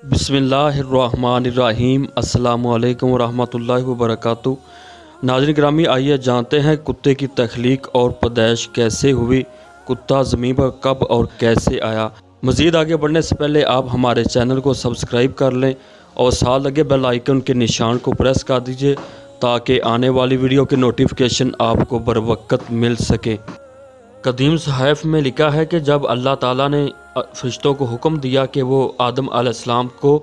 बिस्मिल्लाहिर्रहमानिर्रहीम। अस्सलामुअलैकुम वरहमतुल्लाहि वबरकातुहू। नाज़रीन ग्रामी, आइए जानते हैं कुत्ते की तख्लीक और पैदाइश कैसे हुई, कुत्ता ज़मीन पर कब और कैसे आया। मज़ीद आगे बढ़ने से पहले आप हमारे चैनल को सब्सक्राइब कर लें और साथ लगे बेल आइकन के निशान को प्रेस कर दीजिए ताकि आने वाली वीडियो के नोटिफिकेशन आपको बर वक्त मिल सके। कदीम सहाफ़ में लिखा है कि जब अल्लाह ताला ने फ़रिश्तों को हुक्म दिया कि वो आदम अलैहिस्सलाम को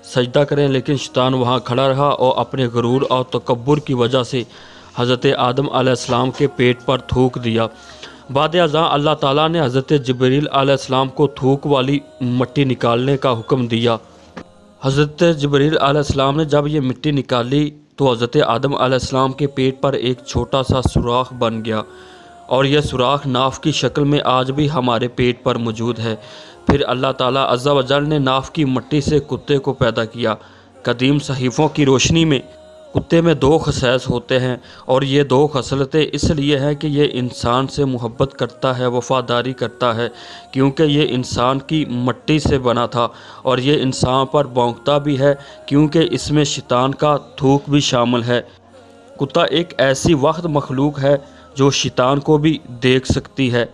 सजदा करें, लेकिन शैतान वहाँ खड़ा रहा और अपने गरूर और तकब्बुर की वजह से हज़रत आदम अलैहिस्सलाम के पेट पर थूक दिया। बाद अज़ां अल्लाह ताला ने हज़रत जिब्रील अलैहिस्सलाम को थूक वाली मिट्टी निकालने का हुक्म दिया। हज़रत जिब्रील अलैहिस्सलाम ने जब ये मिट्टी निकाली तो हज़रत आदम अलैहिस्सलाम के पेट पर एक छोटा सा सुराख बन गया और यह सुराख नाफ की शक्ल में आज भी हमारे पेट पर मौजूद है। फिर अल्लाह ताला अज़्ज़ा व जल ने नाफ की मिट्टी से कुत्ते को पैदा किया। कदीम सहीफ़ों की रोशनी में कुत्ते में दो खसाइस होते हैं और ये दो खसलतें इसलिए हैं कि ये इंसान से मोहब्बत करता है, वफ़ादारी करता है, क्योंकि ये इंसान की मिट्टी से बना था, और ये इंसान पर भौंकता भी है क्योंकि इसमें शैतान का थूक भी शामिल है। कुत्ता एक ऐसी वक्त मखलूक है जो शैतान को भी देख सकती है।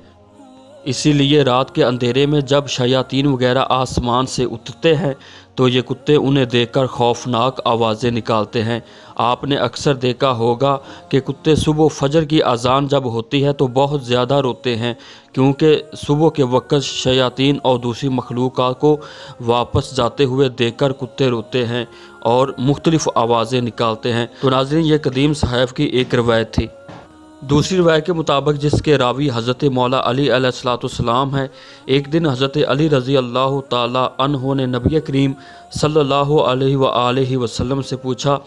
इसीलिए रात के अंधेरे में जब शयातीन वगैरह आसमान से उतरते हैं तो ये कुत्ते उन्हें देखकर खौफनाक आवाज़ें निकालते हैं। आपने अक्सर देखा होगा कि कुत्ते सुबह फजर की अजान जब होती है तो बहुत ज़्यादा रोते हैं, क्योंकि सुबह के वक्त शयातीन और दूसरी मखलूक़ात को वापस जाते हुए देखकर कुत्ते रोते हैं और मुख्तलिफ़ आवाज़ें निकालते हैं। तो नाज़रीन, ये कदीम सहाफ़ की एक रवायत थी। दूसरी रवायत के मुताबिक, जिसके रावी हज़रत मौला अली अलैहिस्सलाम है, एक दिन हज़रत अली रज़ी अल्लाह ताला अन्हो ने नबी करीम सल्लल्लाहु अलैहि वसल्लम से पूछा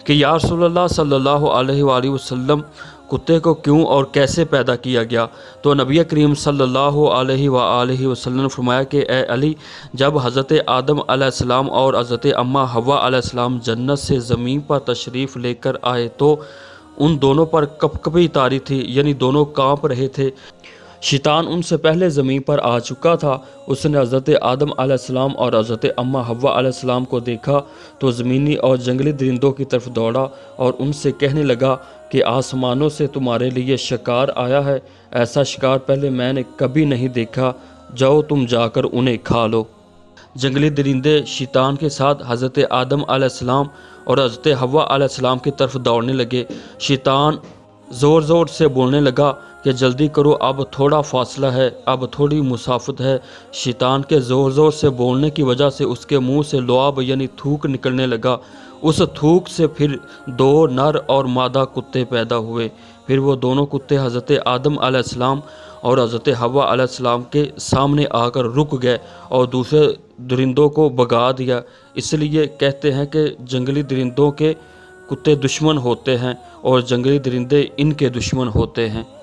कि या रसूलल्लाह सल्लल्लाहु अलैहि वसल्लम, कुत्ते को क्यों और कैसे पैदा किया गया? तो नबी करीम सल्लल्लाहु अलैहि वसल्लम ने फरमाया कि ए अली, जब हज़रत आदम अलैहिस्सलाम और हज़रत अम्मा हव्वा अलैहिस्सलाम जन्नत से ज़मीन पर तशरीफ़ लेकर आए तो उन दोनों पर कपकपी तारी थी, यानी दोनों कांप रहे थे। शैतान उनसे पहले ज़मीन पर आ चुका था। उसने हज़रत आदम अलैहिस्सलाम और हज़रत अम्मा हव्वा अलैहिस्सलाम को देखा तो ज़मीनी और जंगली दरिंदों की तरफ दौड़ा और उनसे कहने लगा कि आसमानों से तुम्हारे लिए शिकार आया है। ऐसा शिकार पहले मैंने कभी नहीं देखा, जाओ तुम जाकर उन्हें खा लो। जंगली दरिंदे शैतान के साथ हज़रत आदम अलैहिस्सलाम और हज़रत हव्वा अलैहिस्सलाम की तरफ दौड़ने लगे। शैतान ज़ोर ज़ोर से बोलने लगा कि जल्दी करो, अब थोड़ा फासला है, अब थोड़ी मुसाफत है। शैतान के ज़ोर ज़ोर से बोलने की वजह से उसके मुंह से लुआब यानी थूक निकलने लगा। उस थूक से फिर दो नर और मादा कुत्ते पैदा हुए। फिर वो दोनों कुत्ते हज़रत आदम अलैहिस्सलाम और हज़रत हव्वा अलैहिस्सलाम के सामने आकर रुक गए और दूसरे दरिंदों को भगा दिया। इसलिए कहते हैं कि जंगली दरिंदों के कुत्ते दुश्मन होते हैं और जंगली दरिंदे इनके दुश्मन होते हैं।